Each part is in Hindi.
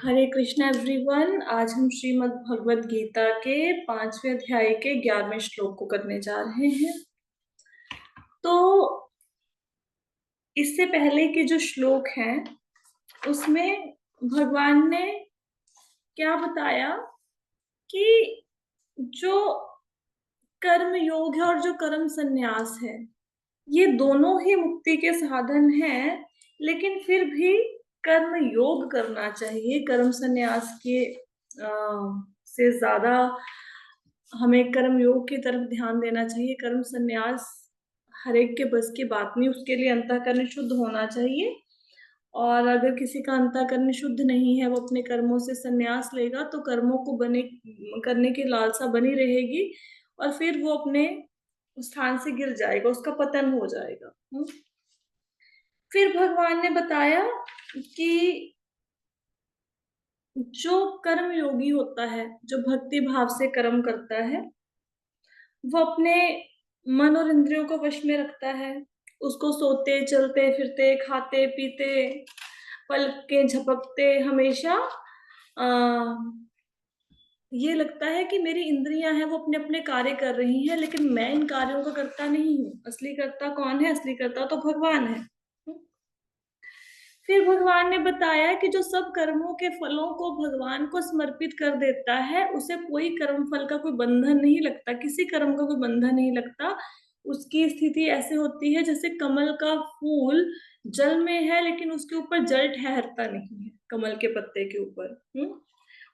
हरे कृष्णा एवरीवन। आज हम श्रीमद् भगवत गीता के 5वें अध्याय के 11वें श्लोक को करने जा रहे हैं। तो इससे पहले के जो श्लोक हैं उसमें भगवान ने क्या बताया कि जो कर्म योग है और जो कर्म संन्यास है ये दोनों ही मुक्ति के साधन हैं, लेकिन फिर भी कर्म योग करना चाहिए। कर्म संन्यास के से ज्यादा हमें कर्म योग की तरफ ध्यान देना चाहिए। कर्म संन्यास हर एक के बस की बात नहीं, उसके लिए अंतःकरण शुद्ध होना चाहिए। और अगर किसी का अंतःकरण शुद्ध नहीं है, वो अपने कर्मों से संन्यास लेगा तो कर्मों को बने करने की लालसा बनी रहेगी और फिर वो अपने स्थान से गिर जाएगा, उसका पतन हो जाएगा। फिर भगवान ने बताया कि जो कर्म योगी होता है, जो भक्ति भाव से कर्म करता है, वो अपने मन और इंद्रियों को वश में रखता है। उसको सोते चलते फिरते खाते पीते पलक के झपकते हमेशा आ, ये लगता है कि मेरी इंद्रियां हैं वो अपने अपने कार्य कर रही हैं, लेकिन मैं इन कार्यों का करता नहीं हूँ। असली कर्ता कौन है? असली कर्ता तो भगवान है। फिर भगवान ने बताया कि जो सब कर्मों के फलों को भगवान को समर्पित कर देता है उसे कोई कर्म फल का कोई बंधन नहीं लगता, किसी कर्म का कोई बंधन नहीं लगता। उसकी स्थिति ऐसे होती है जैसे कमल का फूल जल में है लेकिन उसके ऊपर जल ठहरता नहीं है, कमल के पत्ते के ऊपर।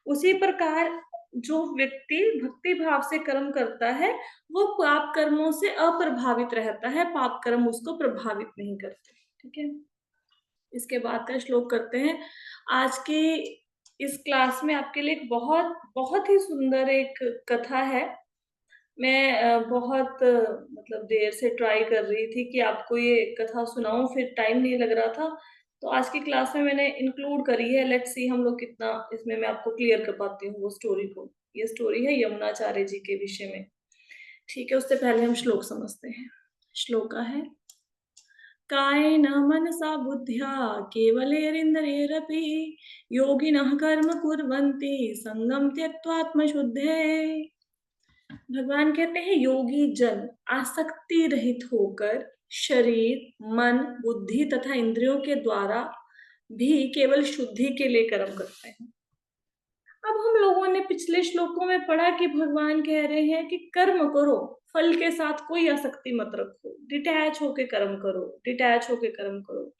उसी प्रकार जो व्यक्ति भक्ति भाव से कर्म करता है वो पाप कर्मों से अप्रभावित रहता है, पाप कर्म उसको प्रभावित नहीं करते। ठीक है, इसके बाद का श्लोक करते हैं। आज की इस क्लास में आपके लिए एक बहुत बहुत ही सुंदर एक कथा है। मैं बहुत मतलब देर से ट्राई कर रही थी कि आपको ये कथा सुनाऊं, फिर टाइम नहीं लग रहा था, तो आज की क्लास में मैंने इंक्लूड करी है। लेट्स सी हम लोग कितना इसमें मैं आपको क्लियर कर पाती हूँ वो स्टोरी को। ये स्टोरी है यमुनाचार्य जी के विषय में। ठीक है, उससे पहले हम श्लोक समझते हैं। श्लोक का है, कायेन मनसा बुद्ध्या केवलैरिन्द्रियैरपि योगिनः कर्म कुर्वन्ति संगम त्यक्त्वात्मशुद्धे। भगवान कहते हैं योगी जन आसक्ति रहित होकर शरीर मन बुद्धि तथा इंद्रियों के द्वारा भी केवल शुद्धि के लिए कर्म करते हैं। अब हम लोगों ने पिछले श्लोकों में पढ़ा कि भगवान कह रहे हैं कि कर्म करो, फल के साथ कोई आसक्ति मत रखो, डिटैच होके कर्म करो, डिटैच होके कर्म करो।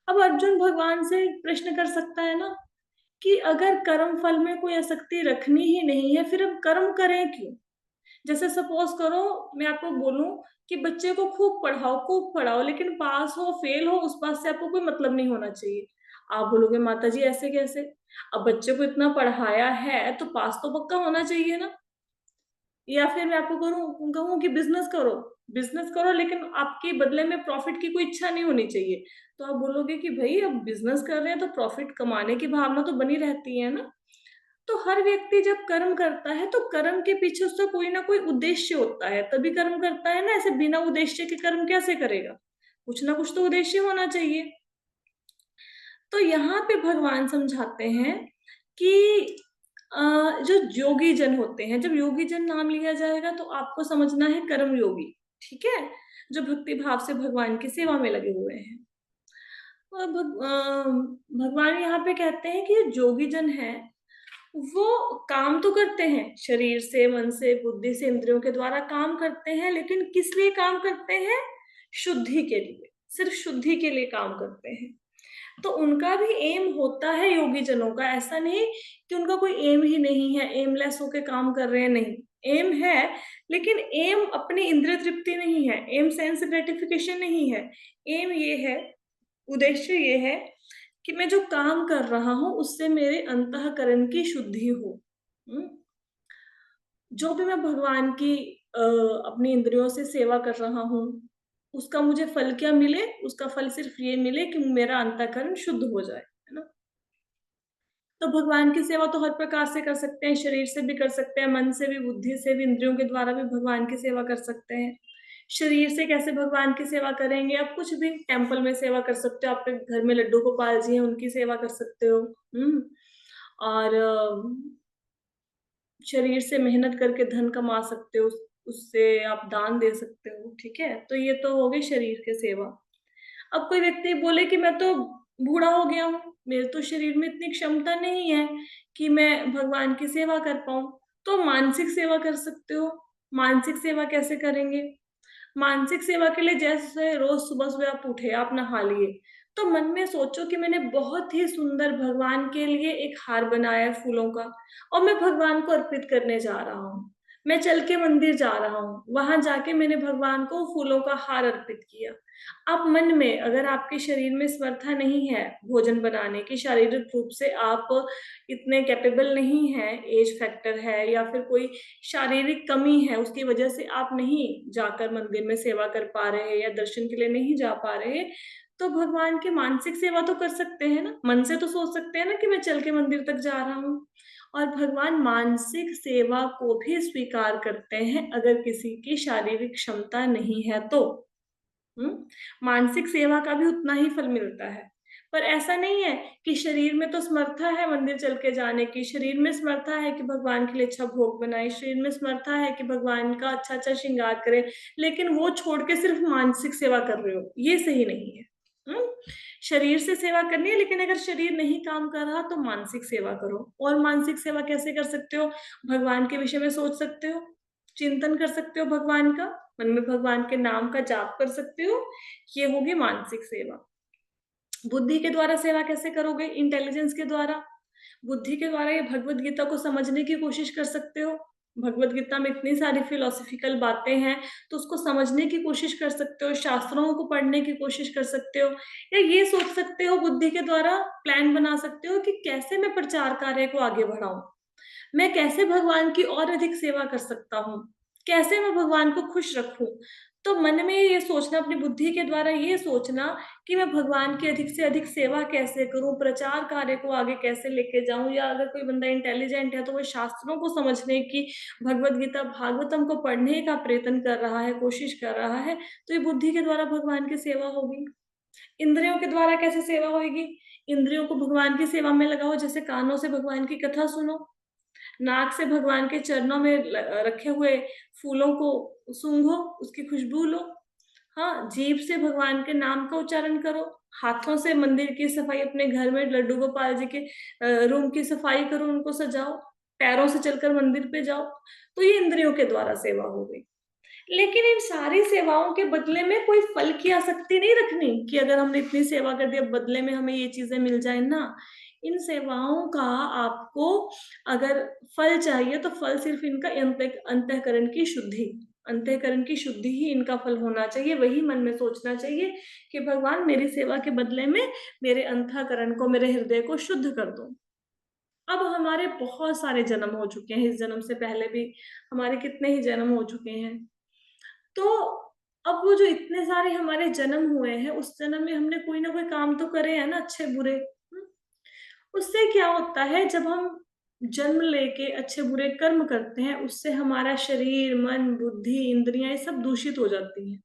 अब अर्जुन भगवान से प्रश्न कर सकता है ना कि अगर कर्म फल में कोई आसक्ति रखनी ही नहीं है फिर हम कर्म करें क्यों? जैसे सपोज करो मैं आपको बोलूं कि बच्चे को खूब पढ़ाओ लेकिन पास हो फेल हो उस बात से आपको कोई मतलब नहीं होना चाहिए। आप बोलोगे माता जी ऐसे कैसे? अब बच्चे को इतना पढ़ाया है तो पास तो पक्का होना चाहिए ना। या फिर मैं आपको कहूँ कि बिजनेस करो, बिजनेस करो लेकिन आपके बदले में प्रॉफिट की कोई इच्छा नहीं होनी चाहिए। तो आप बोलोगे कि भाई अब बिजनेस कर रहे हैं तो प्रॉफिट कमाने की भावना तो बनी रहती है ना। तो हर व्यक्ति जब कर्म करता है तो कर्म के पीछे उसका कोई ना कोई उद्देश्य होता है, तभी कर्म करता है ना। ऐसे बिना उद्देश्य के कर्म कैसे करेगा? कुछ ना कुछ तो उद्देश्य होना चाहिए। तो यहाँ पे भगवान समझाते हैं कि जो योगी जन होते हैं, जब योगी जन नाम लिया जाएगा तो आपको समझना है कर्म योगी। ठीक है, जो भक्ति भाव से भगवान की सेवा में लगे हुए हैं। और भगवान यहाँ पे कहते हैं कि योगी जन है वो काम तो करते हैं, शरीर से मन से बुद्धि से इंद्रियों के द्वारा काम करते हैं, लेकिन किस लिए काम करते हैं? शुद्धि के लिए, सिर्फ शुद्धि के लिए काम करते हैं। तो उनका भी एम होता है योगी जनों का, ऐसा नहीं कि उनका कोई एम ही नहीं है, एमलेस होके काम कर रहे हैं, नहीं, एम है। लेकिन एम अपनी इंद्रिय तृप्ति नहीं है, एम सेंस ग्रेटिफिकेशन नहीं है। एम ये है, उद्देश्य ये है कि मैं जो काम कर रहा हूं उससे मेरे अंतःकरण की शुद्धि हो। हम्म? जो भी मैं भगवान की अपनी इंद्रियों से सेवा कर रहा हूँ उसका मुझे फल क्या मिले? उसका फल सिर्फ ये मिले कि मेरा अंतःकरण शुद्ध हो जाए, है ना। तो भगवान की सेवा तो हर प्रकार से कर सकते हैं, शरीर से भी कर सकते हैं, मन से भी, बुद्धि से भी, इंद्रियों के द्वारा भी भगवान की सेवा कर सकते हैं। शरीर से कैसे भगवान की सेवा करेंगे? आप कुछ भी टेम्पल में सेवा कर सकते हो, आपके घर में लड्डू गोपाल जी हैं, उनकी सेवा कर सकते हो। और शरीर से मेहनत करके धन कमा सकते हो, उससे आप दान दे सकते हो, ठीक है? तो ये तो हो गई शरीर की सेवा। अब कोई व्यक्ति बोले कि मैं तो बूढ़ा हो गया हूँ, मेरे तो शरीर में इतनी क्षमता नहीं है कि मैं भगवान की सेवा कर पाऊं, तो मानसिक सेवा कर सकते हो। मानसिक सेवा कैसे करेंगे? मानसिक सेवा के लिए जैसे रोज सुबह सुबह आप उठे, आप नहा लिए, तो मन में सोचो कि मैंने बहुत ही सुंदर भगवान के लिए एक हार बनाया है फूलों का, और मैं भगवान को अर्पित करने जा रहा हूँ। मैं चल के मंदिर जा रहा हूँ, वहां जाके मैंने भगवान को फूलों का हार अर्पित किया। आप मन में, अगर आपके शरीर में समर्था नहीं है भोजन बनाने की, शारीरिक रूप से आप इतने कैपेबल नहीं है, एज फैक्टर है या फिर कोई शारीरिक कमी है, उसकी वजह से आप नहीं जाकर मंदिर में सेवा कर पा रहे या दर्शन के लिए नहीं जा पा रहे, तो भगवान की मानसिक सेवा तो कर सकते हैं ना। मन से तो सोच सकते हैं ना कि मैं चल के मंदिर तक जा रहा हूँ। और भगवान मानसिक सेवा को भी स्वीकार करते हैं अगर किसी की शारीरिक क्षमता नहीं है तो। मानसिक सेवा का भी उतना ही फल मिलता है। पर ऐसा नहीं है कि शरीर में तो समर्था है मंदिर चल के जाने की, शरीर में समर्था है कि भगवान के लिए अच्छा भोग बनाए, शरीर में समर्था है कि भगवान का अच्छा अच्छा श्रृंगार करे, लेकिन वो छोड़ के सिर्फ मानसिक सेवा कर रहे हो, ये सही नहीं है। हम्म शरीर से सेवा करनी है, लेकिन अगर शरीर नहीं काम कर रहा तो मानसिक सेवा करो। और मानसिक सेवा कैसे कर सकते हो? भगवान के विषय में सोच सकते हो, चिंतन कर सकते हो भगवान का, मन में भगवान के नाम का जाप कर सकते हो। ये होगी मानसिक सेवा। बुद्धि के द्वारा सेवा कैसे करोगे? इंटेलिजेंस के द्वारा, बुद्धि के द्वारा ये भगवत गीता को समझने की कोशिश कर सकते हो। भगवत गीता में इतनी सारी फिलोसॉफिकल बातें हैं, तो उसको समझने की कोशिश कर सकते हो, शास्त्रों को पढ़ने की कोशिश कर सकते हो। या ये सोच सकते हो, बुद्धि के द्वारा प्लान बना सकते हो कि कैसे मैं प्रचार कार्य को आगे बढ़ाऊं, मैं कैसे भगवान की और अधिक सेवा कर सकता हूँ, कैसे मैं भगवान को खुश रखूं। तो मन में ये सोचना, अपनी बुद्धि के द्वारा ये सोचना कि मैं भगवान की अधिक से अधिक सेवा कैसे करूं, प्रचार कार्य को आगे कैसे लेके जाऊं। या अगर कोई बंदा इंटेलिजेंट है तो वो शास्त्रों को समझने की, भगवत गीता भागवतम को पढ़ने का प्रयत्न कर रहा है, कोशिश कर रहा है, तो ये बुद्धि के द्वारा भगवान की सेवा होगी। इंद्रियों के द्वारा कैसे सेवा होगी? इंद्रियों को भगवान की सेवा में लगाओ, जैसे कानों से भगवान की कथा सुनो, नाक से भगवान के चरणों में रखे हुए फूलों को सूंघो, उसकी खुशबू लो। हाँ, जीभ से भगवान के नाम का उच्चारण करो, हाथों से मंदिर की सफाई, अपने घर में लड्डू गोपाल जी के रूम की सफाई करो, उनको सजाओ, पैरों से चलकर मंदिर पे जाओ। तो ये इंद्रियों के द्वारा सेवा हो गई। लेकिन इन सारी सेवाओं के बदले में कोई फल की आसक्ति नहीं रखनी कि अगर हमने इतनी सेवा कर दी अब बदले में हमें ये चीजें मिल जाए ना। इन सेवाओं का आपको अगर फल चाहिए तो फल सिर्फ इनका अंतःकरण की शुद्धि, अंतःकरण की शुद्धि ही इनका फल होना चाहिए। वही मन में सोचना चाहिए कि भगवान मेरी सेवा के बदले में मेरे अंतःकरण को, मेरे हृदय को शुद्ध कर दो। अब हमारे बहुत सारे जन्म हो चुके हैं, इस जन्म से पहले भी हमारे कितने ही जन्म हो चुके हैं। तो अब वो जो इतने सारे हमारे जन्म हुए हैं, उस जन्म में हमने कोई ना कोई काम तो करे हैं ना, अच्छे बुरे। उससे क्या होता है, जब हम जन्म लेके अच्छे बुरे कर्म करते हैं, उससे हमारा शरीर, मन, बुद्धि, इंद्रियां ये सब दूषित हो जाती हैं।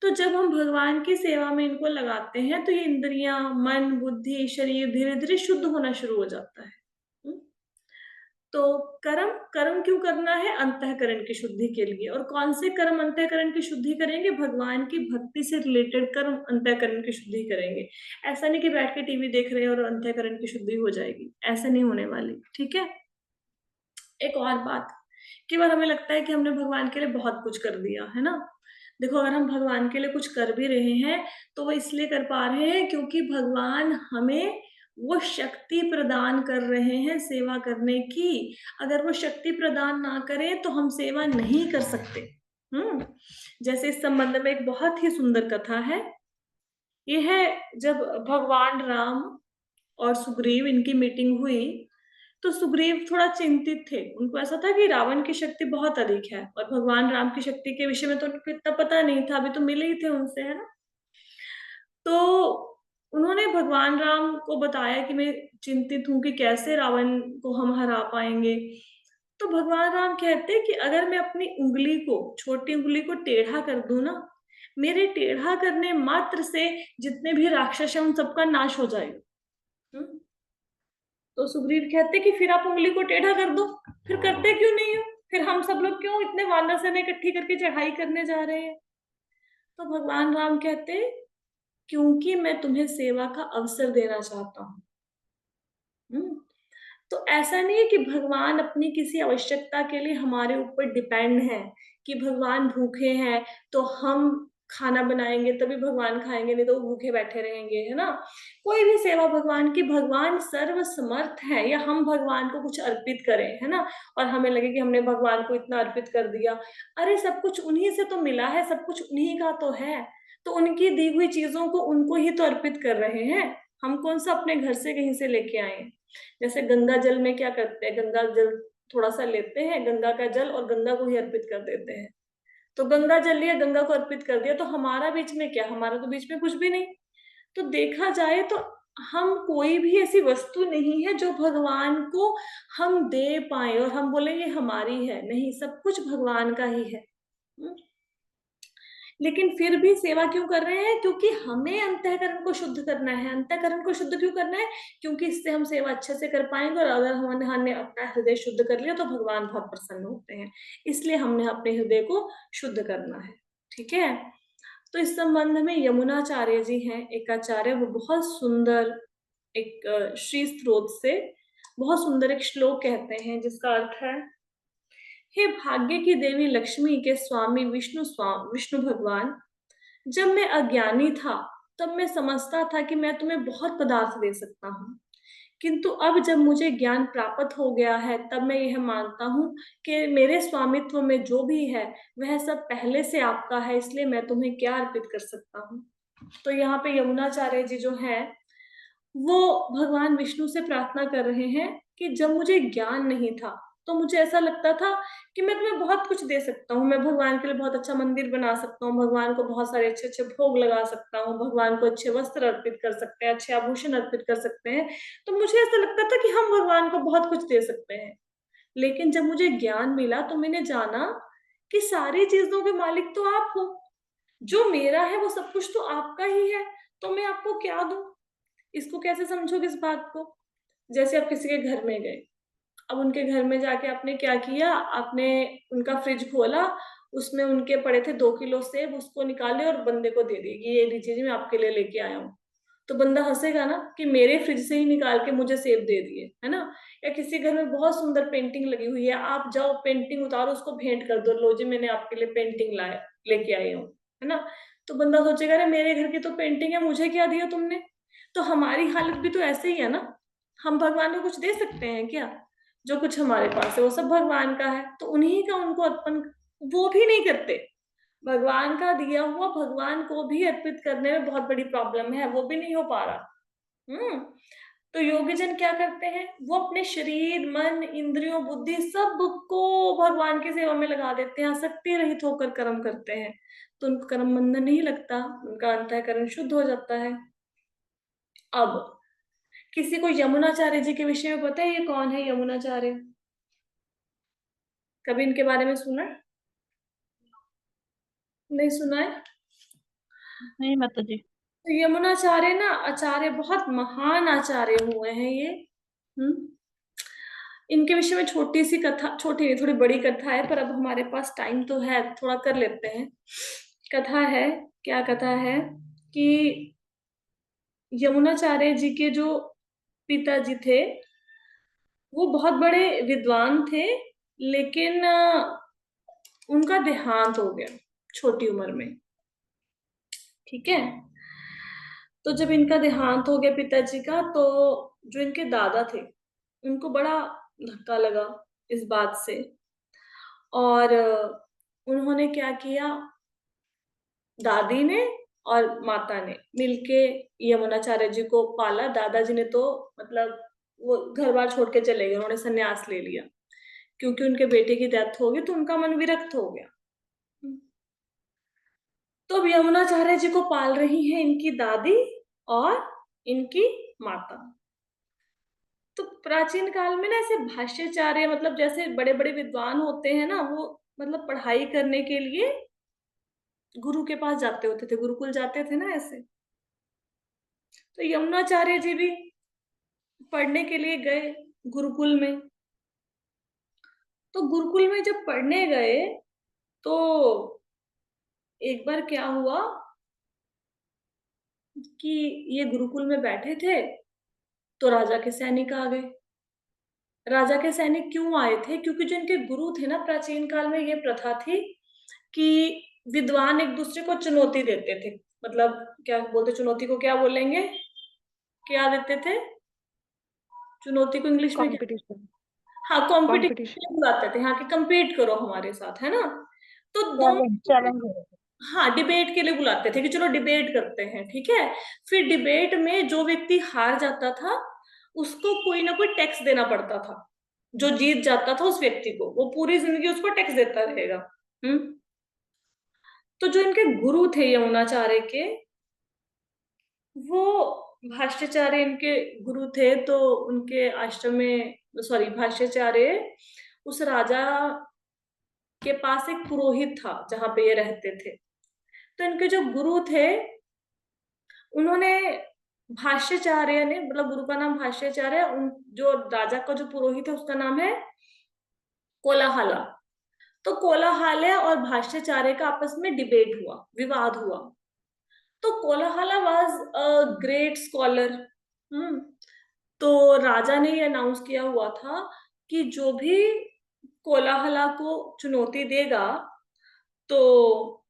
तो जब हम भगवान की सेवा में इनको लगाते हैं तो ये इंद्रियां, मन, बुद्धि, शरीर धीरे धीरे शुद्ध होना शुरू हो जाता है। हम्म? तो कर्म, कर्म क्यों करना है? अंतःकरण की शुद्धि के लिए। और कौन से कर्म अंतःकरण की शुद्धि करेंगे? भगवान की भक्ति से रिलेटेड कर्म अंतःकरण की शुद्धि करेंगे। ऐसा नहीं कि बैठ के टीवी देख रहे हैं और अंतःकरण की शुद्धि हो जाएगी, ऐसा नहीं होने वाली, ठीक है? एक और बात, कि बार हमें लगता है कि हमने भगवान के लिए बहुत कुछ कर दिया है ना। देखो, अगर हम भगवान के लिए कुछ कर भी रहे हैं तो वो इसलिए कर पा रहे हैं क्योंकि भगवान हमें वो शक्ति प्रदान कर रहे हैं सेवा करने की। अगर वो शक्ति प्रदान ना करे तो हम सेवा नहीं कर सकते। जैसे इस संबंध में एक बहुत ही सुंदर कथा है। ये है जब भगवान राम और सुग्रीव, इनकी मीटिंग हुई, तो सुग्रीव थोड़ा चिंतित थे। उनको ऐसा था कि रावण की शक्ति बहुत अधिक है, और भगवान राम की शक्ति के विषय में तो उनको इतना पता नहीं था, अभी तो मिले ही थे उनसे, है ना। तो उन्होंने भगवान राम को बताया कि मैं चिंतित हूं कि कैसे रावण को हम हरा पाएंगे। तो भगवान राम कहते हैं कि अगर मैं अपनी उंगली को, छोटी उंगली को टेढ़ा कर दूं ना, मेरे टेढ़ा करने मात्र से जितने भी राक्षस हैं उन सबका नाश हो जाएगा। हम्म? तो सुग्रीव कहते कि फिर आप उंगली को टेढ़ा कर दो, फिर करते क्यों नहीं हो, फिर हम सब लोग क्यों इतने वानर सेना इकट्ठी करके चढ़ाई करने जा रहे हैं। तो भगवान राम कहते क्योंकि मैं तुम्हें सेवा का अवसर देना चाहता हूँ। हम्म? तो ऐसा नहीं है कि भगवान अपनी किसी आवश्यकता के लिए हमारे ऊपर डिपेंड है, कि भगवान भूखे हैं तो हम खाना बनाएंगे तभी भगवान खाएंगे, नहीं तो वो भूखे बैठे रहेंगे, है ना। कोई भी सेवा भगवान की, भगवान सर्व समर्थ है, या हम भगवान को कुछ अर्पित करें, है ना, और हमें लगे कि हमने भगवान को इतना अर्पित कर दिया। अरे सब कुछ उन्हीं से तो मिला है, सब कुछ उन्हीं का तो है, तो उनकी दी हुई चीजों को उनको ही तो अर्पित कर रहे हैं। हम कौन सा अपने घर से कहीं से लेके आए हैं। जैसे गंगा जल में क्या करते हैं, गंगा जल थोड़ा सा लेते हैं, गंगा का जल, और गंगा को ही अर्पित कर देते हैं। तो गंगा जल लिया, गंगा को अर्पित कर दिया, तो हमारा बीच में क्या, हमारा तो बीच में कुछ भी नहीं। तो देखा जाए तो हम कोई भी ऐसी वस्तु नहीं है जो भगवान को हम दे पाए और हम बोले ये हमारी है, नहीं, सब कुछ भगवान का ही है। हम्म? लेकिन फिर भी सेवा क्यों कर रहे हैं, क्योंकि हमें अंतःकरण को शुद्ध करना है। अंतःकरण को शुद्ध क्यों करना है, क्योंकि इससे हम सेवा अच्छे से कर पाएंगे, और अगर हमने अपना हृदय शुद्ध कर लिया तो भगवान बहुत प्रसन्न होते हैं। इसलिए हमने अपने हृदय को शुद्ध करना है। ठीक है। तो इस संबंध में यमुनाचार्य जी हैं एक आचार्य, वो बहुत सुंदर एक श्री स्त्रोत से बहुत सुंदर एक श्लोक कहते हैं, जिसका अर्थ है, हे भाग्य की देवी लक्ष्मी के स्वामी विष्णु भगवान, जब मैं अज्ञानी था तब मैं समझता था कि मैं तुम्हें बहुत पदार्थ दे सकता हूँ, किंतु अब जब मुझे ज्ञान प्राप्त हो गया है तब मैं यह मानता हूँ कि मेरे स्वामित्व में जो भी है वह सब पहले से आपका है, इसलिए मैं तुम्हें क्या अर्पित कर सकता हूँ। तो यहाँ पे यमुनाचार्य जी जो है वो भगवान विष्णु से प्रार्थना कर रहे हैं कि जब मुझे ज्ञान नहीं था तो मुझे ऐसा लगता था कि मैं तुम्हें बहुत कुछ दे सकता हूँ, मैं भगवान के लिए बहुत अच्छा मंदिर बना सकता हूँ, भगवान को बहुत सारे अच्छे अच्छे भोग लगा सकता हूँ, भगवान को अच्छे वस्त्र अर्पित कर सकते हैं, अच्छे आभूषण अर्पित कर सकते हैं। तो मुझे ऐसा लगता था कि हम भगवान को बहुत कुछ दे सकते हैं। लेकिन जब मुझे ज्ञान मिला तो मैंने जाना कि सारी चीजों के मालिक तो आप हो, जो मेरा है वो सब कुछ तो आपका ही है, तो मैं आपको क्या दूं। इसको कैसे समझोगे इस बात को, जैसे आप किसी के घर में गए, अब उनके घर में जाके आपने क्या किया, आपने उनका फ्रिज खोला, उसमें उनके पड़े थे 2 किलो सेब, उसको निकाले और बंदे को दे दिए कि ये लीजिए जी मैं आपके लिए लेके आया हूँ। तो बंदा हंसेगा ना कि मेरे फ्रिज से ही निकाल के मुझे सेब दे दिए, है ना। या किसी घर में बहुत सुंदर पेंटिंग लगी हुई है, आप जाओ पेंटिंग उतारो उसको भेंट कर दो, लो जी मैंने आपके लिए पेंटिंग लाया लेके आई हूँ, है ना। तो बंदा सोचेगा अरे मेरे घर की तो पेंटिंग है, मुझे क्या दिया तुमने। तो हमारी हालत भी तो ऐसे ही है ना, हम भगवान को कुछ दे सकते हैं क्या। जो कुछ हमारे पास है वो सब भगवान का है, तो उन्हीं का उनको अर्पण वो भी नहीं करते। भगवान का दिया हुआ भगवान को भी अर्पित करने में बहुत बड़ी प्रॉब्लम है, वो भी नहीं हो पा रहा। हम्म। तो योगी जन क्या करते हैं, वो अपने शरीर मन इंद्रियों बुद्धि सबको भगवान की सेवा में लगा देते हैं, आसक्ति रहित होकर कर्म करते हैं, तो उनको कर्म बंधन नहीं लगता, उनका अंतःकरण शुद्ध हो जाता है। अब किसी को यमुनाचार्य जी के विषय में पता है, ये कौन है यमुनाचार्य, कभी इनके बारे में सुना है? नहीं सुना है। नहीं माता जी। तो यमुनाचार्य ना आचार्य, बहुत महान आचार्य हुए हैं ये। हम्म। इनके विषय में छोटी सी कथा, छोटी नहीं थोड़ी बड़ी कथा है, पर अब हमारे पास टाइम तो है, थोड़ा कर लेते हैं। कथा है, क्या कथा है कि यमुनाचार्य जी के जो पिताजी थे वो बहुत बड़े विद्वान थे, लेकिन उनका देहांत हो गया छोटी उम्र में। ठीक है। तो जब इनका देहांत हो गया पिताजी का, तो जो इनके दादा थे उनको बड़ा धक्का लगा इस बात से, और उन्होंने क्या किया, दादी ने और माता ने मिलके यमुनाचार्य जी को पाला। दादाजी ने तो मतलब वो घर बार छोड़ के चले गए, उन्होंने संन्यास ले लिया, क्योंकि उनके बेटे की डेथ हो गई तो उनका मन विरक्त हो गया। तो अब यमुनाचार्य जी को पाल रही हैं इनकी दादी और इनकी माता। तो प्राचीन काल में ना ऐसे भाष्याचार्य, मतलब जैसे बड़े बड़े विद्वान होते हैं ना, वो मतलब पढ़ाई करने के लिए गुरु के पास जाते होते थे, गुरुकुल जाते थे ना ऐसे। तो यमुनाचार्य जी भी पढ़ने के लिए गए गुरुकुल में। तो गुरुकुल में जब पढ़ने गए तो एक बार क्या हुआ कि ये गुरुकुल में बैठे थे तो राजा के सैनिक आ गए। राजा के सैनिक क्यों आए थे? क्योंकि जो इनके गुरु थे ना, प्राचीन काल में ये प्रथा थी कि विद्वान एक दूसरे को चुनौती देते थे। मतलब क्या बोलते, चुनौती को क्या बोलेंगे, क्या देते थे चुनौती को इंग्लिश में? क्या? कंपटीशन। हाँ, कंपटीशन। कॉम्पिटिशन बुलाते थे, हाँ, कि compete करो हमारे साथ, है ना। तो दोनों, चैलेंज चैलेंज हो रहा हाँ, डिबेट के लिए बुलाते थे कि चलो डिबेट करते हैं, ठीक है। फिर डिबेट में जो व्यक्ति हार जाता था उसको कोई ना कोई टैक्स देना पड़ता था। जो जीत जाता था उस व्यक्ति को, वो पूरी जिंदगी उसको टैक्स देता रहेगा। हम्म। तो जो इनके गुरु थे यमुनाचार्य के, वो भाष्याचार्य इनके गुरु थे, तो उनके आश्रम में, सॉरी, भाष्याचार्य उस राजा के पास एक पुरोहित था जहां पे ये रहते थे। तो इनके जो गुरु थे, उन्होंने, भाष्याचार्य ने, मतलब गुरु का नाम भाष्याचार्य, उन जो राजा का जो पुरोहित है उसका नाम है कोलाहला। तो कोलाहला और भाष्याचार्य का आपस में डिबेट हुआ, विवाद हुआ। तो कोलाहला वाज अ ग्रेट स्कॉलर। हम्म। तो राजा ने ये अनाउंस किया हुआ था कि जो भी कोलाहला को चुनौती देगा, तो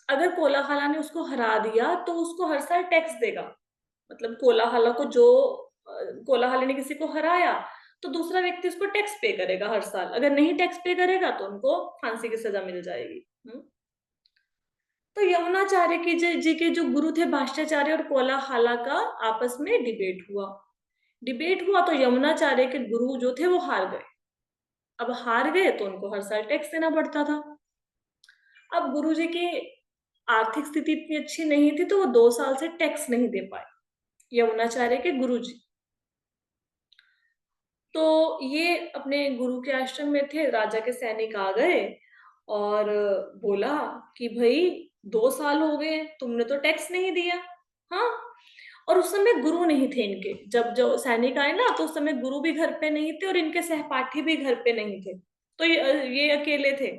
अगर कोलाहला ने उसको हरा दिया तो उसको हर साल टैक्स देगा। मतलब कोलाहला को जो, कोलाहला ने किसी को हराया तो दूसरा व्यक्ति उसको टैक्स पे करेगा हर साल। अगर नहीं टैक्स पे करेगा तो उनको फांसी की सजा मिल जाएगी। तो यमुनाचार्य की जी के जो गुरु थे भाष्याचार्य और कोलाहला का आपस में डिबेट हुआ। डिबेट हुआ तो यमुनाचार्य के गुरु जो थे वो हार गए। अब हार गए तो उनको हर साल टैक्स देना पड़ता था। अब गुरु जी की आर्थिक स्थिति इतनी अच्छी नहीं थी तो वो 2 साल से टैक्स नहीं दे पाए, यमुनाचार्य के गुरु जी। तो ये अपने गुरु के आश्रम में थे, राजा के सैनिक आ गए और बोला कि भाई 2 साल हो गए, तुमने तो टैक्स नहीं दिया। हाँ। और उस समय गुरु नहीं थे इनके, जब जो सैनिक आए ना तो उस समय गुरु भी घर पे नहीं थे और इनके सहपाठी भी घर पे नहीं थे। तो ये अकेले थे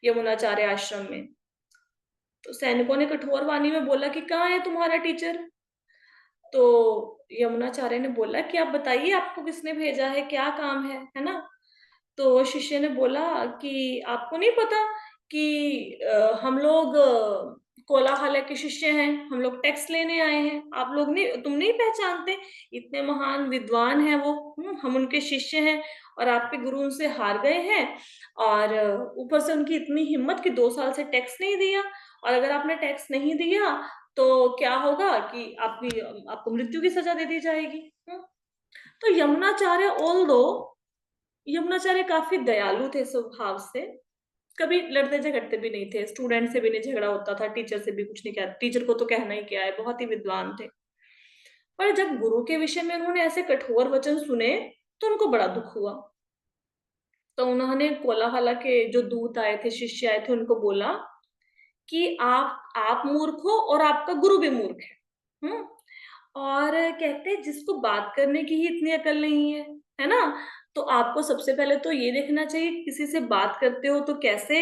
यमुनाचार्य आश्रम में। तो सैनिकों ने कठोर वाणी में बोला कि कहाँ है तुम्हारा टीचर? तो यमुनाचार्य ने बोला कि आप बताइए, आपको किसने भेजा है, क्या काम है ना। तो शिष्य ने बोला कि आपको नहीं पता कि हम लोग कोलाहला के शिष्य हैं, हम लोग टैक्स लेने आए हैं, आप लोग नहीं, तुम नहीं पहचानते, इतने महान विद्वान हैं वो। हम उनके शिष्य हैं और आपके गुरु उनसे हार गए हैं। और ऊपर से उनकी इतनी हिम्मत कि 2 साल से टैक्स नहीं दिया। और अगर आपने टैक्स नहीं दिया तो क्या होगा कि आपको मृत्यु की सजा दे दी जाएगी। तो यमुनाचार्य काफी दयालु थे स्वभाव से। कभी लड़ते झगड़ते भी नहीं थे, स्टूडेंट से भी नहीं झगड़ा होता था, टीचर से भी कुछ नहीं कहता, टीचर को तो कहना ही क्या है, बहुत ही विद्वान थे। पर जब गुरु के विषय में उन्होंने ऐसे कठोर वचन सुने तो उनको बड़ा दुख हुआ। तो उन्होंने कोलाहला के जो दूत आए थे, शिष्य आए थे, उनको बोला कि आप मूर्ख हो और आपका गुरु भी मूर्ख है। और कहते हैं जिसको बात करने की ही इतनी अकल नहीं है ना। तो आपको सबसे पहले तो ये देखना चाहिए किसी से बात करते हो तो कैसे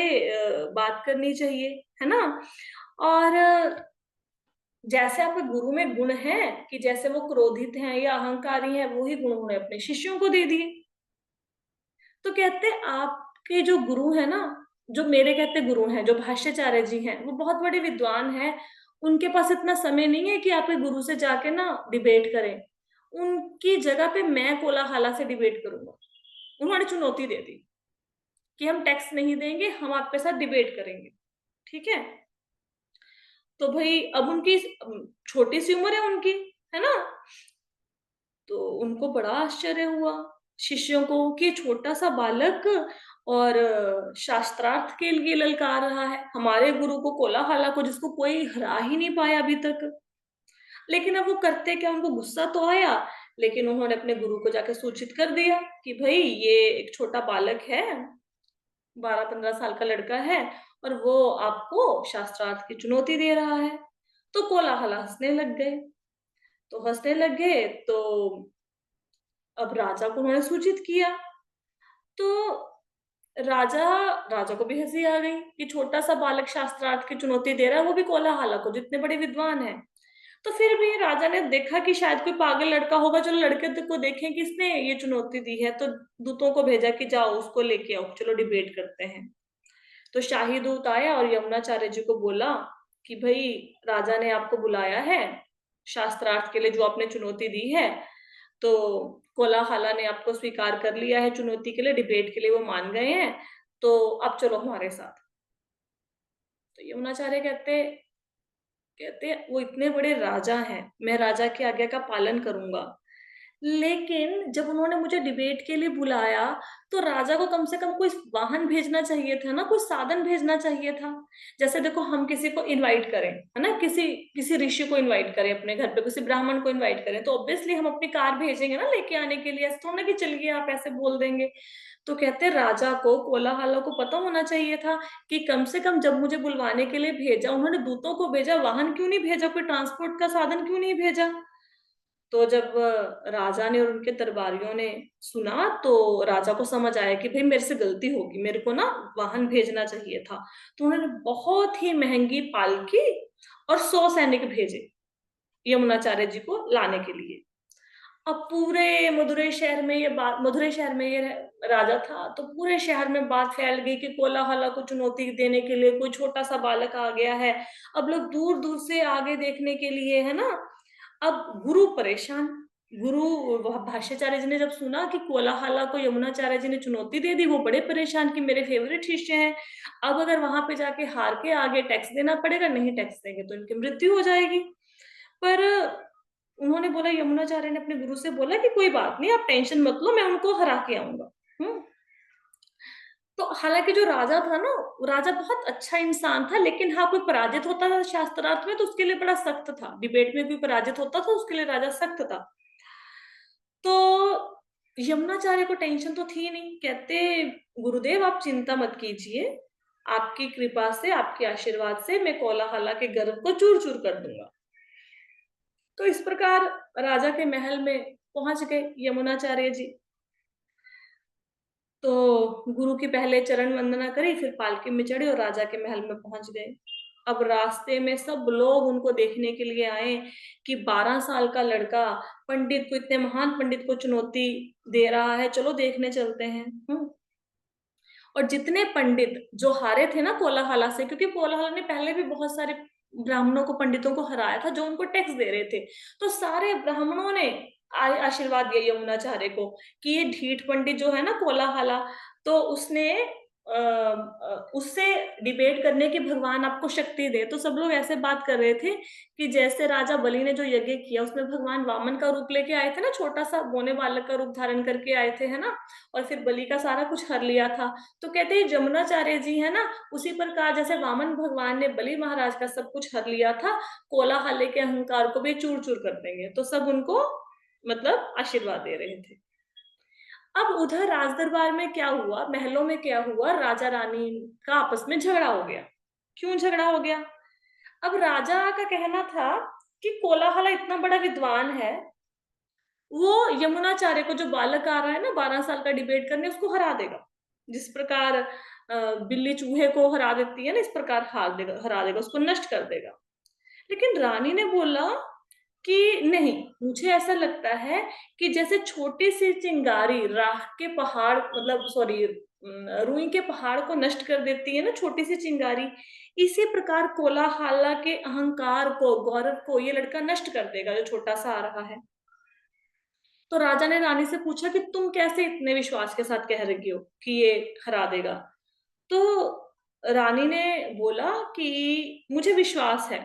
बात करनी चाहिए, है ना। और जैसे आपके गुरु में गुण है कि जैसे वो क्रोधित हैं या अहंकारी हैं, वो ही गुण उन्होंने अपने शिष्यों को दे दिए। तो कहते हैं आपके जो गुरु है ना, जो मेरे कहते गुरु हैं, जो भाष्याचार्य जी हैं, वो बहुत बड़े विद्वान हैं। उनके पास इतना समय नहीं है कि आपके गुरु से जाके ना डिबेट करें। उनकी जगह पे मैं कोलाहला से डिबेट करूंगा। उन्होंने चुनौती दे दी कि हम टैक्स नहीं देंगे, हम आपके साथ डिबेट करेंगे, ठीक है। तो भाई अब उनकी छोटी सी उम्र है उनकी, है ना। तो उनको बड़ा आश्चर्य हुआ शिष्यों को कि छोटा सा बालक और शास्त्रार्थ के लिए ललकार रहा है हमारे गुरु को, कोलाहला को, जिसको कोई हरा ही नहीं पाया अभी तक। लेकिन अब वो करते क्या, उनको गुस्सा तो आया लेकिन उन्होंने अपने गुरु को जाके सूचित कर दिया कि भाई ये एक छोटा बालक है, 12-15 साल का लड़का है, और वो आपको शास्त्रार्थ की चुनौती दे रहा है। तो कोलाहल हंसने लग गए। तो हंसने लग गए तो अब राजा को उन्होंने सूचित किया। तो राजा राजा को भी हंसी आ गई कि छोटा सा बालक शास्त्रार्थ की चुनौती दे रहा है, वो भी कोलाहल को, जितने बड़े विद्वान हैं। तो फिर भी राजा ने देखा कि शायद कोई पागल लड़का होगा, चलो लड़के को देखें किसने ये चुनौती दी है। तो दूतों को भेजा कि जाओ उसको लेके आओ, चलो डिबेट करते हैं। तो शाही दूत आया और यमुनाचार्य जी को बोला कि भाई राजा ने आपको बुलाया है शास्त्रार्थ के लिए, जो आपने चुनौती दी है। तो कोलाहला ने आपको स्वीकार कर लिया है चुनौती के लिए, डिबेट के लिए वो मान गए हैं। तो अब चलो हमारे साथ। तो यमुनाचार्य कहते कहते वो इतने बड़े राजा हैं, मैं राजा की आज्ञा का पालन करूंगा। लेकिन जब उन्होंने मुझे डिबेट के लिए बुलाया, तो राजा को कम से कम कोई वाहन भेजना चाहिए था ना, कोई साधन भेजना चाहिए था। जैसे देखो हम किसी को इनवाइट करें, है ना, किसी किसी ऋषि को इनवाइट करें अपने घर पे, किसी ब्राह्मण को इनवाइट करें, तो ऑब्वियसली हम अपनी कार भेजेंगे ना लेके आने के लिए, ऐसा थोड़ा ना कि चलिए आप ऐसे बोल देंगे। तो कहते राजा को, कोलाहला को पता होना चाहिए था कि कम से कम जब मुझे बुलवाने के लिए भेजा, उन्होंने दूतों को भेजा, वाहन क्यों नहीं भेजा, कोई ट्रांसपोर्ट का साधन क्यों नहीं भेजा। तो जब राजा ने और उनके दरबारियों ने सुना, तो राजा को समझ आया कि भाई मेरे से गलती होगी, मेरे को ना वाहन भेजना चाहिए था। तो उन्होंने बहुत ही महंगी पालकी और 100 सैनिक भेजे यमुनाचार्य जी को लाने के लिए। अब पूरे मदुरै शहर में ये राजा था, तो पूरे शहर में बात फैल गई कि कोलाहला को चुनौती देने के लिए कोई छोटा सा बालक आ गया है। अब लोग दूर दूर से आगे देखने के लिए, है ना। अब गुरु परेशान। गुरु भाष्याचार्य जी ने जब सुना कि कोलाहला को यमुनाचार्य जी ने चुनौती दे दी, वो बड़े परेशान कि मेरे फेवरेट शिष्य हैं। अब अगर वहां पे जाके हार के आगे टैक्स देना पड़ेगा, नहीं टैक्स देंगे तो इनकी मृत्यु हो जाएगी। पर उन्होंने बोला, यमुनाचार्य ने अपने गुरु से बोला कि कोई बात नहीं, आप टेंशन मत लो, मैं उनको हरा के आऊंगा। तो हालांकि जो राजा था ना, वो राजा बहुत अच्छा इंसान था, लेकिन हाँ कोई पराजित होता था शास्त्रार्थ में तो उसके लिए बड़ा सख्त था, डिबेट में कोई पराजित होता था उसके लिए राजा सख्त था। तो यमुनाचार्य को टेंशन तो थी नहीं। कहते गुरुदेव आप चिंता मत कीजिए, आपकी कृपा से, आपके आशीर्वाद से मैं कोलाहला के गर्व को चूर चूर कर दूंगा। तो इस प्रकार राजा के महल में पहुंच गए यमुनाचार्य जी। तो गुरु की पहले चरण वंदना करी, फिर पालकी में चढ़े और राजा के महल में पहुंच गए। अब रास्ते में सब लोग उनको देखने के लिए आए कि 12 साल का लड़का पंडित को, इतने महान पंडित को चुनौती दे रहा है, चलो देखने चलते हैं। और जितने पंडित जो हारे थे ना कोलाहला से, क्योंकि कोलाहला ने पहले भी बहुत सारे ब्राह्मणों को, पंडितों को हराया था जो उनको टैक्स दे रहे थे, तो सारे ब्राह्मणों ने आशीर्वाद दिया यमुनाचार्य को कि ये ढीठ पंडित जो है ना कोलाहला, तो उसने उससे डिबेट करने की भगवान आपको शक्ति दे। तो सब लोग ऐसे बात कर रहे थे कि जैसे राजा बलि ने जो यज्ञ किया उसमें भगवान वामन का रूप लेके आए थे ना, छोटा सा बोने बालक का रूप धारण करके आए थे, है ना, और फिर बलि का सारा कुछ हर लिया था। तो कहते हैं जमुनाचार्य जी है ना, उसी प्रकार जैसे वामन भगवान ने बलि महाराज का सब कुछ हर लिया था, कोलाहल के अहंकार को भी चूर चूर कर देंगे। तो सब उनको मतलब आशीर्वाद दे रहे थे। अब उधर राज दरबार में क्या हुआ, महलों में क्या हुआ, राजा रानी का आपस में झगड़ा हो गया। क्यों झगड़ा हो गया? अब राजा का कहना था कि कोलाहल इतना बड़ा विद्वान है, वो यमुनाचार्य को, जो बालक आ रहा है ना 12 साल का डिबेट करने, उसको हरा देगा। जिस प्रकार बिल्ली चूहे को हरा देती है ना, इस प्रकार हरा देगा, उसको नष्ट कर देगा। लेकिन रानी ने बोला कि नहीं, मुझे ऐसा लगता है कि जैसे छोटी सी चिंगारी राख के पहाड़, मतलब सॉरी, रुई के पहाड़ को नष्ट कर देती है ना छोटी सी चिंगारी, इसी प्रकार कोलाहला के अहंकार को, गौरव को ये लड़का नष्ट कर देगा जो छोटा सा आ रहा है। तो राजा ने रानी से पूछा कि तुम कैसे इतने विश्वास के साथ कह रही हो कि ये हरा देगा। तो रानी ने बोला कि मुझे विश्वास है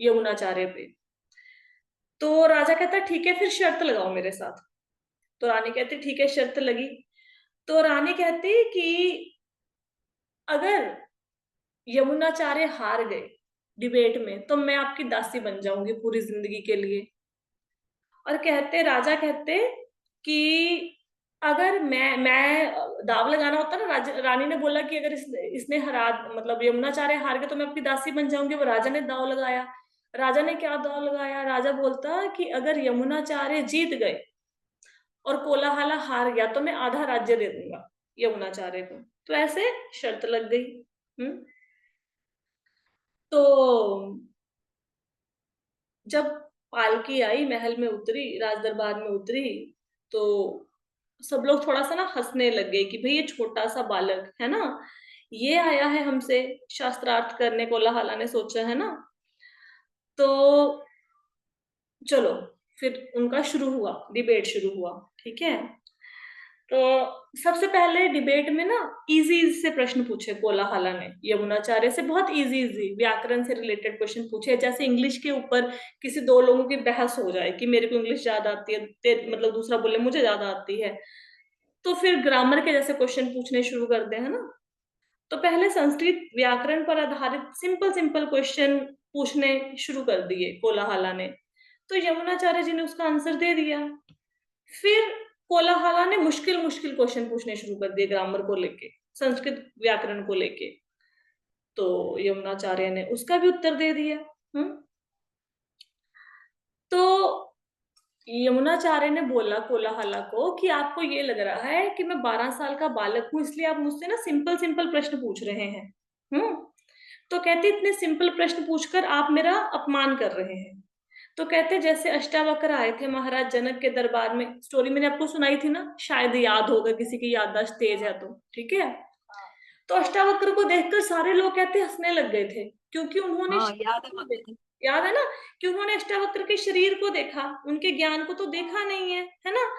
यमुनाचार्य पे। तो राजा कहता ठीक है, फिर शर्त लगाओ मेरे साथ। तो रानी कहती ठीक है, शर्त लगी। तो रानी कहती कि अगर यमुनाचार्य हार गए डिबेट में, तो मैं आपकी दासी बन जाऊंगी पूरी जिंदगी के लिए। और कहते, राजा कहते कि अगर मैं दाव लगाना होता ना, रानी ने बोला कि अगर इसने हरा, मतलब यमुनाचार्य हार गए तो मैं अपनी दासी बन जाऊंगी। वो राजा ने दाव लगाया। राजा ने क्या दाव लगाया? राजा बोलता कि अगर यमुनाचार्य जीत गए और कोलाहला हार गया तो मैं आधा राज्य दे दूंगा यमुनाचार्य को। तो ऐसे शर्त लग गई। तो जब पालकी आई, महल में उतरी, राज दरबार में उतरी, तो सब लोग थोड़ा सा ना हंसने लग गए कि भाई ये छोटा सा बालक है ना, ये आया है हमसे शास्त्रार्थ करने, कोलाहला ने सोचा है ना। तो चलो, फिर उनका शुरू हुआ, डिबेट शुरू हुआ। ठीक है। तो सबसे पहले डिबेट में ना इजी से प्रश्न पूछे कोलाहला ने यमुनाचार्य से, बहुत इजी इजी व्याकरण से रिलेटेड क्वेश्चन पूछे, जैसे इंग्लिश के ऊपर किसी दो लोगों की बहस हो जाए कि मेरे को इंग्लिश ज्यादा आती है, मतलब दूसरा बोले मुझे ज्यादा आती है, तो फिर ग्रामर के जैसे क्वेश्चन पूछने शुरू कर दे, है ना। तो पहले संस्कृत व्याकरण पर आधारित सिंपल सिंपल क्वेश्चन पूछने शुरू कर दिए कोलाहला ने। तो यमुनाचार्य जी ने उसका आंसर दे दिया। फिर कोलाहला ने मुश्किल मुश्किल क्वेश्चन पूछने शुरू कर दिए ग्रामर को लेके, संस्कृत व्याकरण को लेके। तो यमुनाचार्य ने उसका भी उत्तर दे दिया। हम्म। तो यमुनाचार्य ने बोला कोलाहला को कि आपको ये लग रहा है कि मैं 12 साल का बालक हूं, इसलिए आप मुझसे ना सिंपल सिंपल प्रश्न पूछ रहे हैं। हम्म। तो कहते इतने सिंपल प्रश्न पूछकर आप मेरा अपमान कर रहे हैं। तो कहते जैसे अष्टावक्र आए थे महाराज जनक के दरबार में, स्टोरी मैंने आपको सुनाई थी ना, शायद याद होगा किसी की याददाश्त तेज है तो। ठीक है। तो अष्टावक्र को देखकर सारे लोग कहते हंसने लग गए थे, क्योंकि उन्होंने हाँ याद है मुझे। याद है ना, कि उन्होंने अष्टावक्र के शरीर को देखा, उनके ज्ञान को तो देखा नहीं है ना।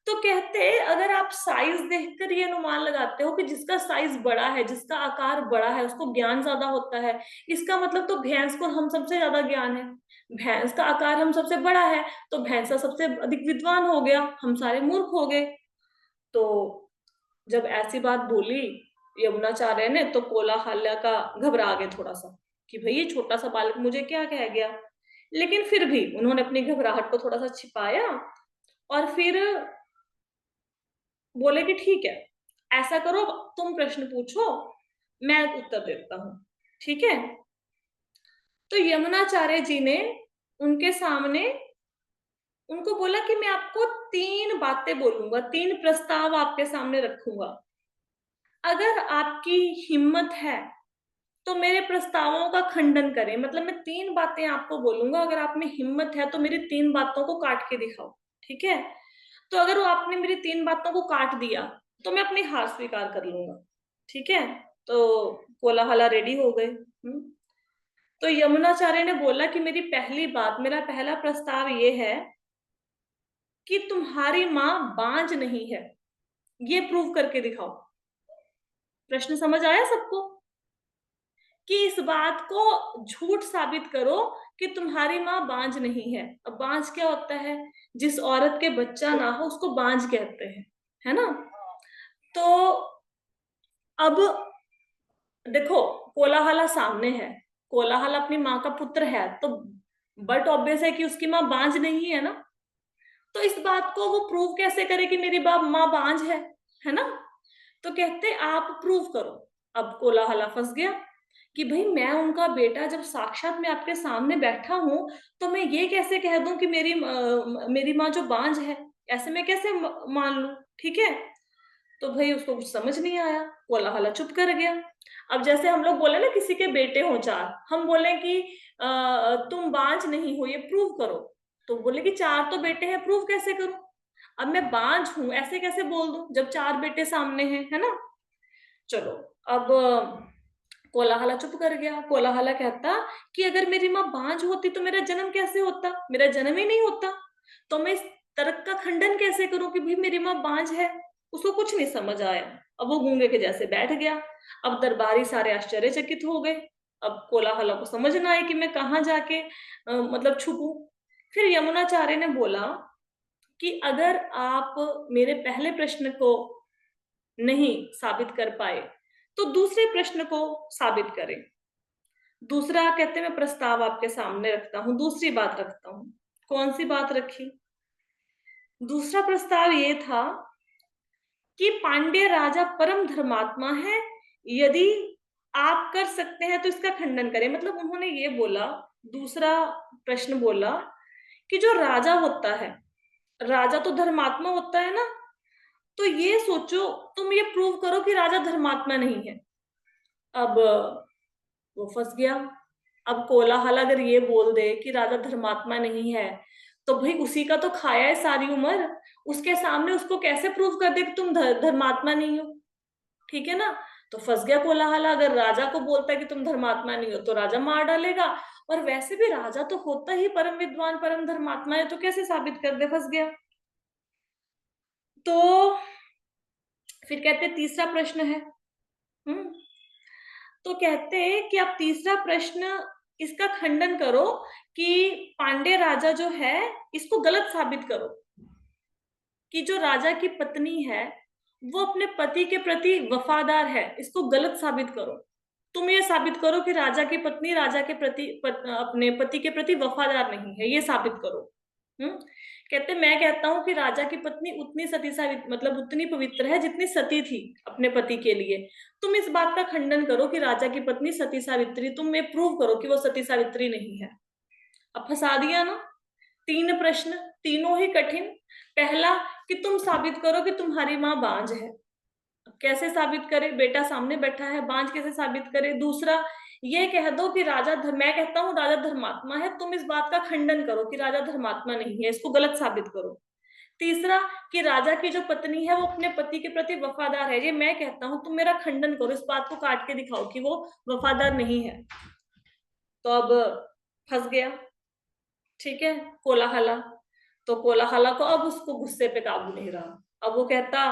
तो कहते अगर आप साइज देखकर ये अनुमान लगाते हो कि जिसका साइज बड़ा है, जिसका आकार बड़ा है, उसको ज्ञान ज्यादा होता है, इसका मतलब तो भैंस को हम सबसे ज्यादा ज्ञान है। भैंस का आकार हम सबसे बड़ा है, तो भैंसा सबसे अधिक विद्वान हो गया, हम सारे मूर्ख हो गए। तो जब ऐसी बात बोली यमुनाचार्य ने, तो कोलाहला का घबरा गए थोड़ा सा कि भाई ये छोटा सा बालक मुझे क्या कह गया। लेकिन फिर भी उन्होंने अपनी घबराहट को थोड़ा सा छिपाया, और फिर बोले कि ठीक है, ऐसा करो, तुम प्रश्न पूछो, मैं उत्तर देता हूं। ठीक है। तो यमुनाचार्य जी ने उनके सामने उनको बोला कि मैं आपको 3 बातें बोलूंगा, 3 प्रस्ताव आपके सामने रखूंगा। अगर आपकी हिम्मत है तो मेरे प्रस्तावों का खंडन करें, मतलब मैं 3 बातें आपको बोलूंगा, अगर आप में हिम्मत है तो मेरी 3 बातों को काट के दिखाओ। ठीक है। तो अगर वो आपने मेरी 3 बातों को काट दिया तो मैं अपनी हार स्वीकार कर लूंगा। ठीक है। तो कोलाहला रेडी हो गए। तो यमुनाचार्य ने बोला कि मेरी पहली बात, मेरा पहला प्रस्ताव ये है कि तुम्हारी माँ बांझ नहीं है, ये प्रूव करके दिखाओ। प्रश्न समझ आया सबको? कि इस बात को झूठ साबित करो कि तुम्हारी माँ बांझ नहीं है। अब बांझ क्या होता है? जिस औरत के बच्चा ना हो उसको बांझ कहते हैं, है ना। तो अब देखो, कोलाहला सामने है, कोलाहल अपनी माँ का पुत्र है, तो बट ऑब्वियस है कि उसकी माँ बांझ नहीं है ना। तो इस बात को वो प्रूव कैसे करे कि मेरी बाप माँ बांझ है ना। तो कहते आप प्रूव करो। अब कोलाहला फंस गया कि भाई मैं उनका बेटा, जब साक्षात मैं आपके सामने बैठा हूं, तो मैं ये कैसे कह दूं कि मेरी माँ जो बांझ है, ऐसे मैं कैसे मान लूं। ठीक है। तो भाई उसको कुछ समझ नहीं आया, कोलाहला चुप कर गया। अब जैसे हम लोग बोले ना किसी के बेटे हो 4, हम बोले कि तुम बांझ नहीं हो, ये प्रूव करो। तो बोले कि 4 तो बेटे हैं, प्रूव कैसे करूं? अब मैं बांझ हूं ऐसे कैसे बोल दूं जब 4 बेटे सामने हैं, है ना। चलो, अब कोलाहला चुप कर गया। कोलाहला कहता कि अगर मेरी माँ बांझ होती तो मेरा जन्म कैसे होता, मेरा जन्म ही नहीं होता। तो मैं इस तर्क का खंडन कैसे करूं कि भाई मेरी माँ बांझ है। उसको कुछ नहीं समझ आया। अब वो गूंगे के जैसे बैठ गया। अब दरबारी सारे आश्चर्यचकित हो गए। अब कोलाहला को समझ ना आए कि मैं कहाँ जाके मतलब छुपूं। फिर यमुनाचार्य ने बोला कि अगर आप मेरे पहले प्रश्न को नहीं साबित कर पाए तो दूसरे प्रश्न को साबित करें। दूसरा कहते मैं प्रस्ताव आपके सामने रखता हूं, दूसरी बात रखता हूं। कौन सी बात रखी? दूसरा प्रस्ताव ये था कि पांड्य राजा परम धर्मात्मा है, यदि आप कर सकते हैं तो इसका खंडन करें। मतलब उन्होंने ये बोला, दूसरा प्रश्न बोला कि जो राजा होता है, राजा तो धर्मात्मा होता है ना, तो ये सोचो, तुम ये प्रूव करो कि राजा धर्मात्मा नहीं है। अब वो फंस गया। अब कोलाहल अगर ये बोल दे कि राजा धर्मात्मा नहीं है, तो भाई उसी का तो खाया है सारी उम्र, उसके सामने उसको कैसे प्रूव कर दे कि तुम धर्मात्मा नहीं हो? ठीक है ना? तो फंस गया कोलाहल। अगर राजा को बोलता है कि तुम धर्मात्मा नहीं हो तो राजा मार डालेगा, और वैसे भी राजा तो होता ही परम विद्वान परम धर्मात्मा है, तो कैसे साबित कर दे? फंस गया। तो फिर कहते तीसरा प्रश्न है। हम्म तो कहते हैं कि आप तीसरा प्रश्न इसका खंडन करो कि पांड्य राजा जो है इसको गलत साबित करो कि जो राजा की पत्नी है वो अपने पति के प्रति वफादार है, इसको गलत साबित करो। तुम ये साबित करो कि राजा की पत्नी राजा के प्रति अपने पति के प्रति वफादार नहीं है, ये साबित करो। हम्म कहते मैं कहता हूं कि राजा की पत्नी उतनी सती सावित्री, मतलब उतनी पवित्र है जितनी सती थी अपने पति के लिए। तुम इस बात का खंडन करो कि राजा की पत्नी सती सावित्री, तुम ये प्रूव करो कि वो सती सावित्री नहीं है। अब फंसा दिया ना। तीन प्रश्न, तीनों ही कठिन। पहला कि तुम साबित करो कि तुम्हारी माँ बांझ है। कैसे साबित करे? बेटा सामने बैठा है, बांझ कैसे साबित करे? दूसरा ये कह दो कि मैं कहता हूँ राजा धर्मात्मा है, तुम इस बात का खंडन करो कि राजा धर्मात्मा नहीं है, इसको गलत साबित करो। तीसरा कि राजा की जो पत्नी है वो अपने पति के प्रति वफादार है, ये मैं कहता हूं, तुम मेरा खंडन करो, इस बात को काट के दिखाओ कि वो वफादार नहीं है। तो अब फंस गया। ठीक है, कोलाहला। तो कोलाहला को अब उसको गुस्से पे काबू नहीं रहा। अब वो कहता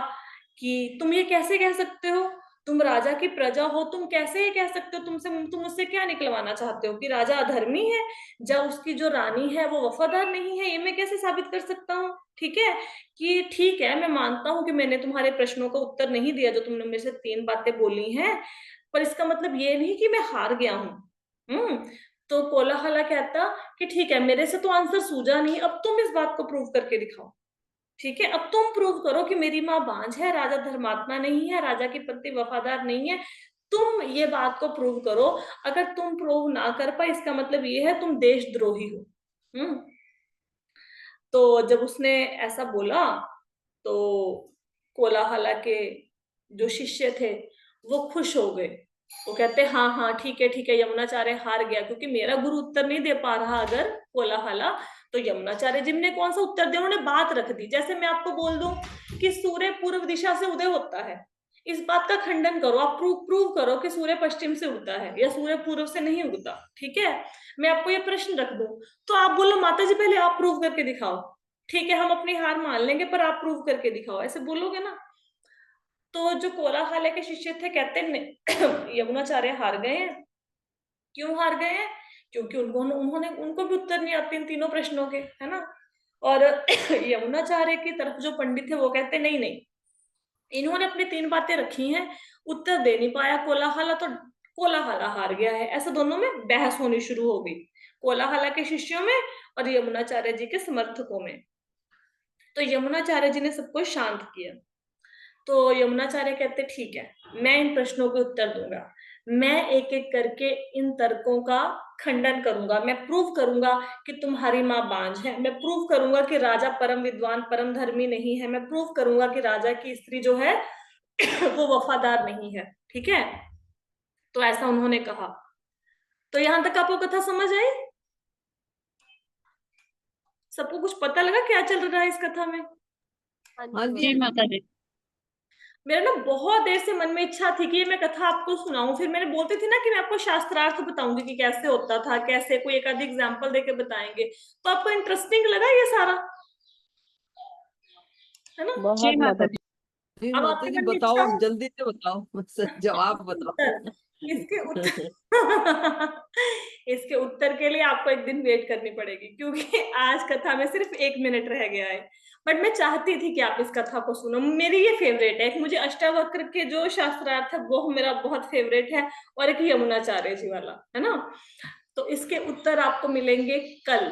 कि तुम ये कैसे कह सकते हो? तुम राजा की प्रजा हो, तुम कैसे ये कह सकते हो? तुम उससे क्या निकलवाना चाहते हो कि राजा अधर्मी है, जब उसकी जो रानी है वो वफादार नहीं है? ये मैं कैसे साबित कर सकता हूँ? ठीक है, कि ठीक है, मैं मानता हूँ कि मैंने तुम्हारे प्रश्नों का उत्तर नहीं दिया जो तुमने मेरे से तीन बातें बोली हैं, पर इसका मतलब ये नहीं कि मैं हार गया हूँ। तो कोलाहला कहता कि ठीक है, मेरे से तो आंसर सूझा नहीं, अब तुम इस बात को प्रूव करके दिखाओ। ठीक है, अब तुम प्रूव करो कि मेरी माँ बांझ है, राजा धर्मात्मा नहीं है, राजा की पत्नी वफादार नहीं है। तुम ये बात को प्रूव करो। अगर तुम प्रूव ना कर पाए, इसका मतलब ये है तुम देशद्रोही हो। हम्म तो जब उसने ऐसा बोला तो कोलाहला के जो शिष्य थे वो खुश हो गए। वो कहते हाँ हाँ ठीक है ठीक है, यमुनाचार्य हार गया, क्योंकि मेरा गुरु उत्तर नहीं दे पा रहा अगर कोलाहला, तो यमुनाचार्य जी ने कौन सा उत्तर दिया? उन्होंने बात रख दी। जैसे मैं आपको बोल दूं कि सूर्य पूर्व दिशा से उदय होता है, इस बात का खंडन करो, आप प्रूव करो कि सूर्य पश्चिम से उगता है या सूर्य पूर्व से नहीं उगता। ठीक है, मैं आपको ये प्रश्न रख दूं तो आप बोलो माता जी पहले आप प्रूव करके दिखाओ। ठीक है, हम अपनी हार मान लेंगे, पर आप प्रूव करके दिखाओ, ऐसे बोलोगे ना? तो जो कोलाहल के शिष्य थे कहते यमुनाचार्य हार गए हैं। क्यों हार गए हैं? क्योंकि उन्होंने उनको भी उत्तर नहीं आते इन तीनों प्रश्नों के, है ना? और यमुनाचार्य की तरफ जो पंडित थे वो कहते नहीं नहीं, इन्होंने अपनी तीन बातें रखी हैं, उत्तर दे नहीं पाया कोलाहला, तो कोलाहला हार गया है। ऐसा दोनों में बहस होनी शुरू हो गई, कोलाहला के शिष्यों में और यमुनाचार्य जी के समर्थकों में। तो यमुनाचार्य जी ने सबको शांत किया। तो यमुनाचार्य कहते ठीक है, मैं इन प्रश्नों के उत्तर दूंगा, मैं एक एक करके इन तर्कों का खंडन करूंगा, मैं प्रूव करूंगा कि तुम्हारी माँ बांझ है, मैं प्रूव करूंगा कि राजा परम विद्वान परम धर्मी नहीं है, मैं प्रूव करूंगा कि राजा की स्त्री जो है वो वफादार नहीं है। ठीक है, तो ऐसा उन्होंने कहा। तो यहां तक आपको कथा समझ आई? सबको कुछ पता लगा क्या चल रहा है इस कथा में? हाँ जी जी। माता जी। मेरा ना बहुत देर से मन में इच्छा थी कि ये मैं कथा आपको सुनाऊं। फिर मैंने बोलती थी ना कि मैं आपको शास्त्रार्थ बताऊंगी कि कैसे होता था, कैसे, कोई एक आध एग्जाम्पल देके बताएंगे। तो आपको इंटरेस्टिंग लगा ये सारा, है ना? जी बहुत माता माता जी। जी, अब माता आपके जी मन में बताओ, इच्छा अब है जल्दी से बताओ, बस जवाब बताओ। उत्तर, इसके उत्तर इसके उत्तर के लिए आपको एक दिन वेट करनी पड़ेगी, क्योंकि आज कथा में सिर्फ 1 मिनट रह गया है। बट मैं चाहती थी कि आप इस कथा को सुनो, मेरी ये फेवरेट है। एक मुझे अष्टावक्र के जो शास्त्रार्थ है वो मेरा बहुत फेवरेट है, और एक यमुनाचार्य जी वाला, है ना? तो इसके उत्तर आपको मिलेंगे कल।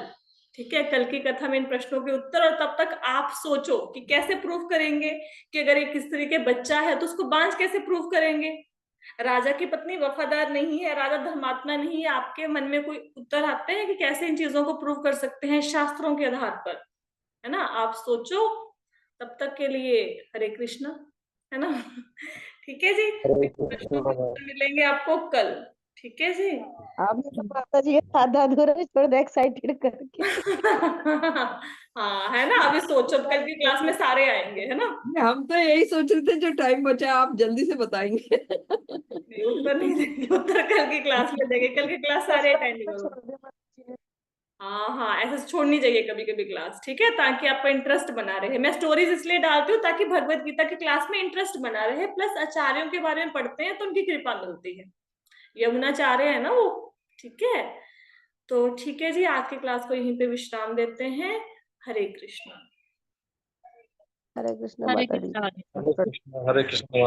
ठीक है, कल की कथा में इन प्रश्नों के उत्तर, और तब तक आप सोचो कि कैसे प्रूफ करेंगे कि अगर एक स्त्री के बच्चा है तो उसको बांझ कैसे प्रूफ करेंगे, राजा की पत्नी वफादार नहीं है, राजा धर्मात्मा नहीं है, आपके मन में कोई उत्तर आते हैं कि कैसे इन चीजों को प्रूव कर सकते हैं शास्त्रों के आधार पर, है ना। आप सोचो, तब तक के लिए हरे कृष्णा, है ना। ठीक है जी, हरे प्रश्नों कृष्णा के उत्तर मिलेंगे आपको कल। ठीक है जी। आपने तो माता जी का आधा अधूरा ही छोड़ दिया एक्साइटेड करके। हाँ, है ना, अभी सोचो, कल की क्लास में सारे आएंगे, है ना। हम तो यही सोच रहे थे जो टाइम बचा आप जल्दी से बताएंगे। नहीं, उत्तर नहीं देंगे, उत्तर कल की क्लास में देंगे, कल की क्लास सारे अटेंड करो। छोड़ दिया माता जी ने। हाँ हाँ, ऐसे छोड़नी चाहिए कभी कभी क्लास, ठीक है, ताकि आपका इंटरेस्ट बना रहे। मैं स्टोरीज इसलिए डालती हूँ ताकि भगवत गीता की क्लास में इंटरेस्ट बना रहे, प्लस आचार्यों के बारे में पढ़ते हैं तो उनकी कृपा मिलती है, यमुनाचार्य है ना वो। ठीक है, तो ठीक है जी, आज की क्लास को यहीं पे विश्राम देते हैं। हरे कृष्णा। हरे कृष्ण हरे माता दी। कृष्णा हरे कृष्णा।